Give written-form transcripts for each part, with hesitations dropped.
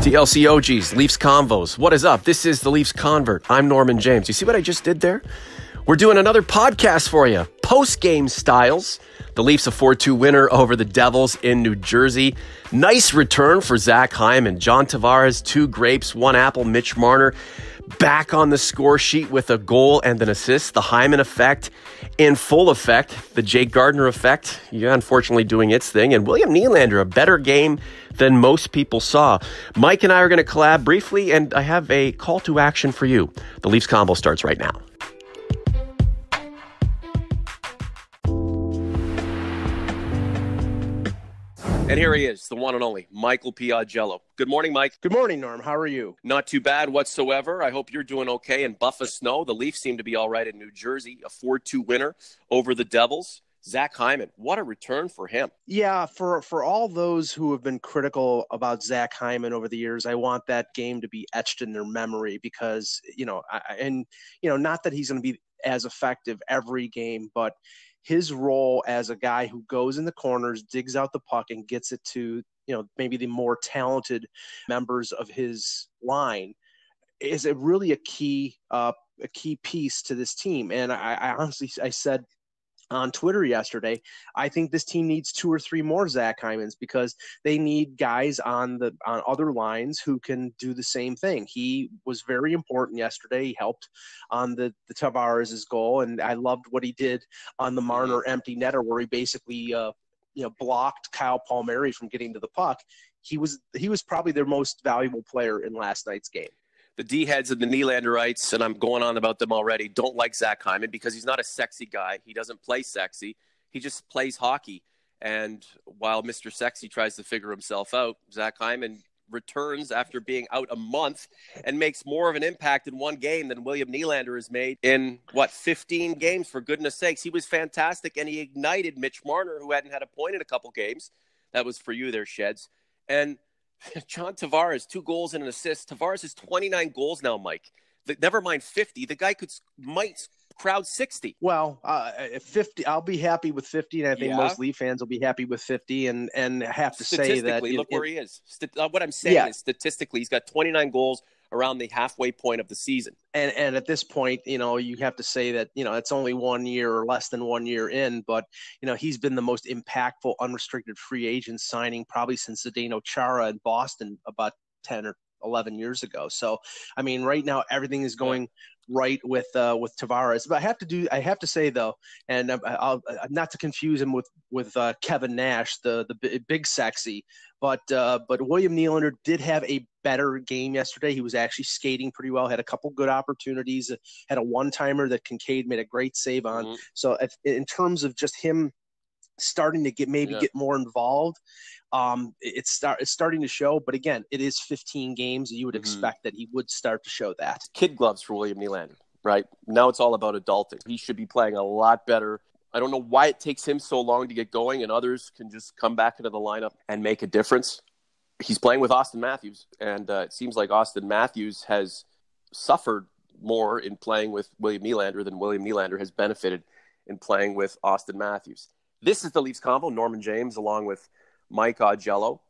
TLC OGs, Leafs Convos. What is up? This is the Leafs Convert. I'm Norman James. You see what I just did there? We're doing another podcast for you. Post-game styles. The Leafs a 4-2 winner over the Devils in New Jersey. Nice return for Zach Hyman. John Tavares, 2 grapes, 1 apple. Mitch Marner back on the score sheet with a goal and an assist. The Hyman effect in full effect. The Jake Gardiner effect, unfortunately doing its thing. And William Nylander, a better game than most people saw. Mike and I are going to collab briefly, and I have a call to action for you. The Leafs Convo starts right now. And here he is, the one and only Michael Piaggello. Good morning, Mike. Good morning, Norm. How are you? Not too bad whatsoever. I hope you're doing okay in Buffalo snow. The Leafs seem to be all right in New Jersey. A 4-2 winner over the Devils. Zach Hyman, what a return for him. Yeah, for all those who have been critical about Zach Hyman over the years, I want that game to be etched in their memory because, not that he's going to be as effective every game, but his role as a guy who goes in the corners, digs out the puck, and gets it to, maybe the more talented members of his line is really a key piece to this team. And I honestly said on Twitter yesterday, I think this team needs 2 or 3 more Zach Hymans because they need guys on other lines who can do the same thing. He was very important yesterday. He helped on the Tavares' goal, and I loved what he did on the Marner empty netter where he basically blocked Kyle Palmieri from getting to the puck. He was probably their most valuable player in last night's game. The D-heads and the Nylanderites, and I'm going on about them already, don't like Zach Hyman because he's not a sexy guy. He doesn't play sexy. He just plays hockey. And while Mr. Sexy tries to figure himself out, Zach Hyman returns after being out a month and makes more of an impact in one game than William Nylander has made in, 15 games, for goodness sakes. He was fantastic, and he ignited Mitch Marner, who hadn't had a point in a couple games. That was for you there, Sheds. And John Tavares, 2 goals and an assist. Tavares has 29 goals now, Mike. Never mind 50. The guy might crowd 60. Well, 50. I'll be happy with 50, and I think most Leaf fans will be happy with 50. And have to say that look where he is. What I'm saying is, statistically, he's got 29 goals around the halfway point of the season. And at this point, you have to say that, it's only 1 year or less than 1 year in, but, he's been the most impactful unrestricted free agent signing probably since Zdeno Chara in Boston about 10 or 11 years ago. So, I mean, right now everything is going right with Tavares. But I have to say though, and I'll not to confuse him with Kevin Nash, the big sexy, but William Nylander did have a better game yesterday. He was actually skating pretty well, had a couple good opportunities, had a one-timer that Kincaid made a great save on. Mm-hmm. So in terms of just him starting to get more involved, it's starting to show. But again, it is 15 games. You would expect that he would start to show that. Kid gloves for William Nylander, right? Now it's all about adulting. He should be playing a lot better. I don't know why it takes him so long to get going and others can just come back into the lineup and make a difference. He's playing with Austin Matthews, and it seems like Austin Matthews has suffered more in playing with William Nylander than William Nylander has benefited in playing with Austin Matthews. This is the Leafs Convo, Norman James, along with Mike Piaggello.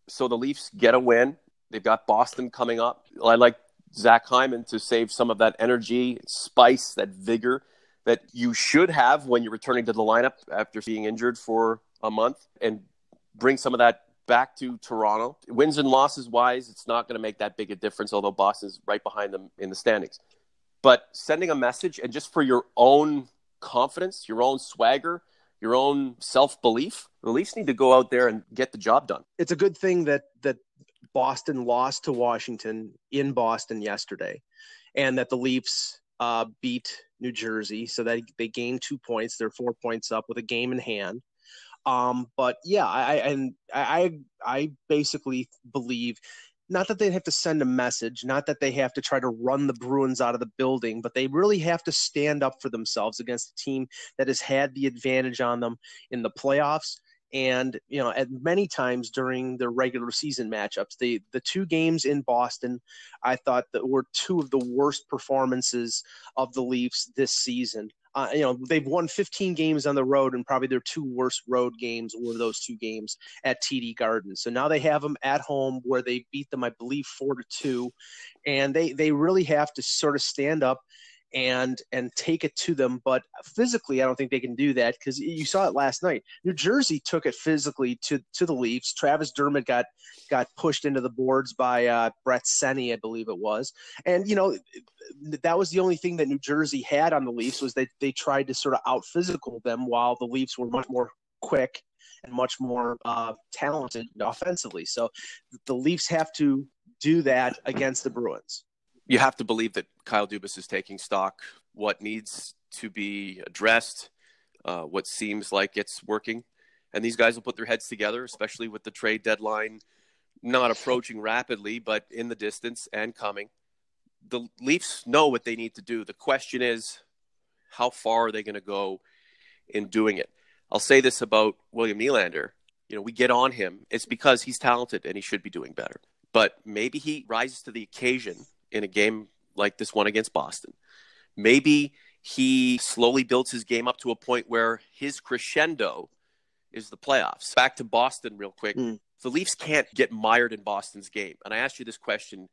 So the Leafs get a win. They've got Boston coming up. I like Zach Hyman to save some of that energy, spice, that vigor that you should have when you're returning to the lineup after being injured for a month, and bring some of that back to Toronto. Wins and losses wise, it's not going to make that big a difference, although Boston's right behind them in the standings. But sending a message, and just for your own confidence, your own swagger, your own self-belief, the Leafs need to go out there and get the job done. It's a good thing that Boston lost to Washington in Boston yesterday, and that the Leafs beat New Jersey, so that they gained 2 points. They're 4 points up with a game in hand. But yeah, I basically believe not that they have to send a message, not that they have to try to run the Bruins out of the building, but they really have to stand up for themselves against a team that has had the advantage on them in the playoffs. And, at many times during the regular season matchups, the 2 games in Boston, I thought that were 2 of the worst performances of the Leafs this season. they've won 15 games on the road, and probably their two worst road games were those two games at TD Garden. So now they have them at home where they beat them, I believe, 4-2, and they really have to sort of stand up and take it to them. But physically, I don't think they can do that, because you saw it last night. New Jersey took it physically to the Leafs. Travis Dermott got pushed into the boards by Brett Seney, I believe it was. And, that was the only thing that New Jersey had on the Leafs, was that they tried to sort of out-physical them, while the Leafs were much more quick and much more talented offensively. So the Leafs have to do that against the Bruins. You have to believe that Kyle Dubas is taking stock, what needs to be addressed, what seems like it's working. And these guys will put their heads together, especially with the trade deadline not approaching rapidly, but in the distance and coming. The Leafs know what they need to do. The question is, how far are they going to go in doing it? I'll say this about William Nylander. We get on him. It's because he's talented and he should be doing better. But maybe he rises to the occasion in a game like this one against Boston. Maybe he slowly builds his game up to a point where his crescendo is the playoffs. Back to Boston real quick. The Leafs can't get mired in Boston's game. And I asked you this question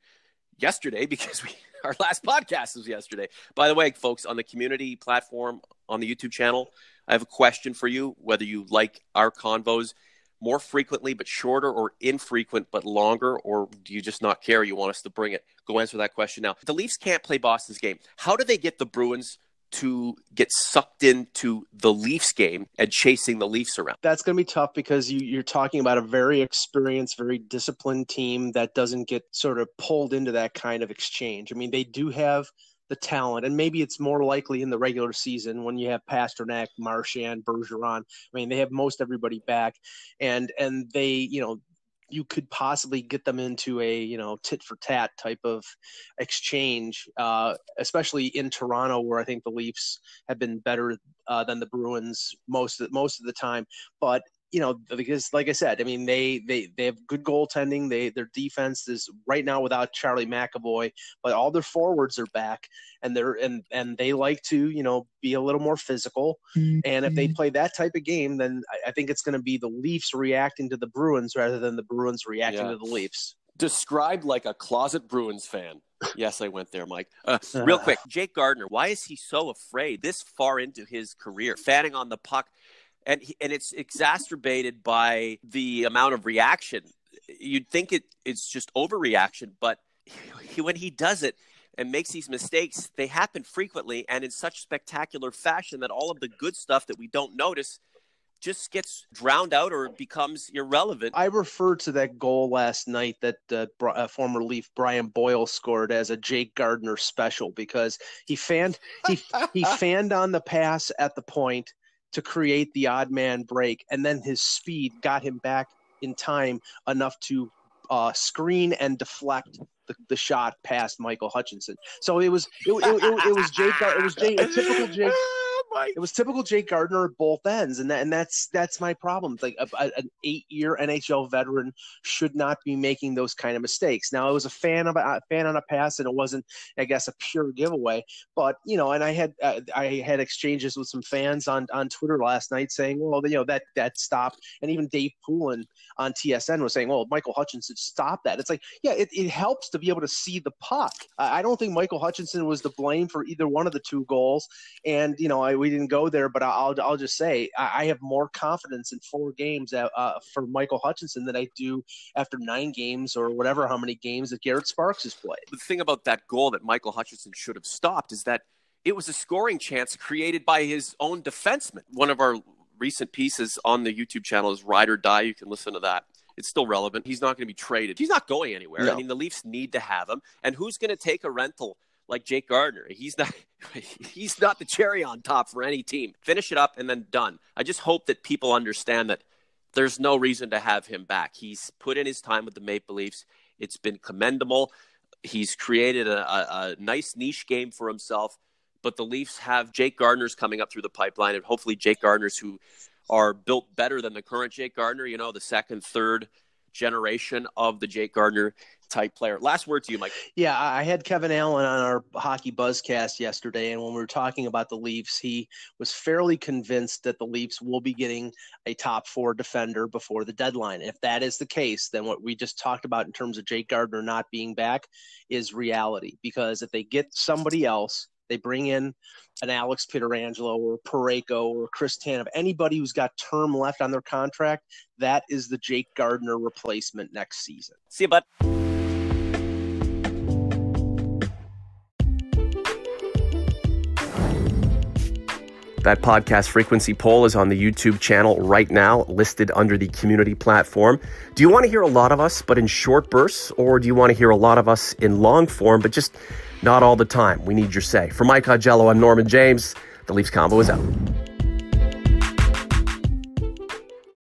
yesterday because our last podcast was yesterday. By the way, folks, on the community platform, on the YouTube channel, I have a question for you, whether you like our convos more frequently but shorter, or infrequent but longer, or do you just not care? You want us to bring it? Go answer that question now. The Leafs can't play Boston's game. How do they get the Bruins to get sucked into the Leafs game and chasing the Leafs around? That's going to be tough, because you're talking about a very experienced, very disciplined team that doesn't get sort of pulled into that kind of exchange. I mean, they do have the talent, and maybe it's more likely in the regular season when you have Pasternak, Marchand, Bergeron. I mean, they have most everybody back, and they, you could possibly get them into a, tit for tat type of exchange, especially in Toronto, where I think the Leafs have been better than the Bruins most of the time. But because like I said, I mean, they have good goaltending. Their defense is right now without Charlie McAvoy, but all their forwards are back, and they like to, be a little more physical. Mm-hmm. And if they play that type of game, then I think it's going to be the Leafs reacting to the Bruins rather than the Bruins reacting to the Leafs. Described like a closet Bruins fan. Yes, I went there, Mike. Real quick, Jake Gardiner, why is he so afraid this far into his career, fanning on the puck? And it's exacerbated by the amount of reaction. You'd think it's just overreaction, but when he does it and makes these mistakes, they happen frequently and in such spectacular fashion that all of the good stuff that we don't notice just gets drowned out or becomes irrelevant. I refer to that goal last night that former Leaf Brian Boyle scored as a Jake Gardiner special, because he fanned on the pass at the point to create the odd man break, and then his speed got him back in time enough to screen and deflect the shot past Michael Hutchinson. So it was Jake. It was a typical Jake. It was typical Jake Gardiner at both ends, and that's my problem. Like an 8-year NHL veteran should not be making those kind of mistakes. Now, it was a fan on a pass, and it wasn't, I guess, a pure giveaway. But and I had exchanges with some fans on Twitter last night saying, well, that stopped, and even Dave Poulin on TSN was saying, well, Michael Hutchinson stopped that. It's like, yeah, it helps to be able to see the puck. I don't think Michael Hutchinson was to blame for either one of the two goals, and we didn't go there, but I'll just say I have more confidence in 4 games for Michael Hutchinson than I do after 9 games or whatever, how many games that Garrett Sparks has played. The thing about that goal that Michael Hutchinson should have stopped is that it was a scoring chance created by his own defenseman. One of our recent pieces on the YouTube channel is Ride or Die. You can listen to that. It's still relevant. He's not going to be traded. He's not going anywhere. No. I mean, the Leafs need to have him. And who's going to take a rental like Jake Gardiner? He's not the cherry on top for any team. Finish it up and then done. I just hope that people understand that there's no reason to have him back. He's put in his time with the Maple Leafs. It's been commendable. He's created a nice niche game for himself. But the Leafs have Jake Gardiners coming up through the pipeline, and hopefully Jake Gardiners who are built better than the current Jake Gardiner, the second, third generation of the Jake Gardiner type player. Last word to you, Mike. Yeah, I had Kevin Allen on our Hockey Buzzcast yesterday, and when we were talking about the Leafs, he was fairly convinced that the Leafs will be getting a top 4 defender before the deadline. If that is the case, then what we just talked about in terms of Jake Gardiner not being back is reality, because if they get somebody else, they bring in an Alex Pietrangelo or Parayko or Chris Tanev, anybody who's got term left on their contract, that is the Jake Gardiner replacement next season. See you, bud. That podcast frequency poll is on the YouTube channel right now, listed under the community platform. Do you want to hear a lot of us, but in short bursts, or do you want to hear a lot of us in long form, but just not all the time? We need your say. For Mike Augello, I'm Norman James. The Leafs Convo is out.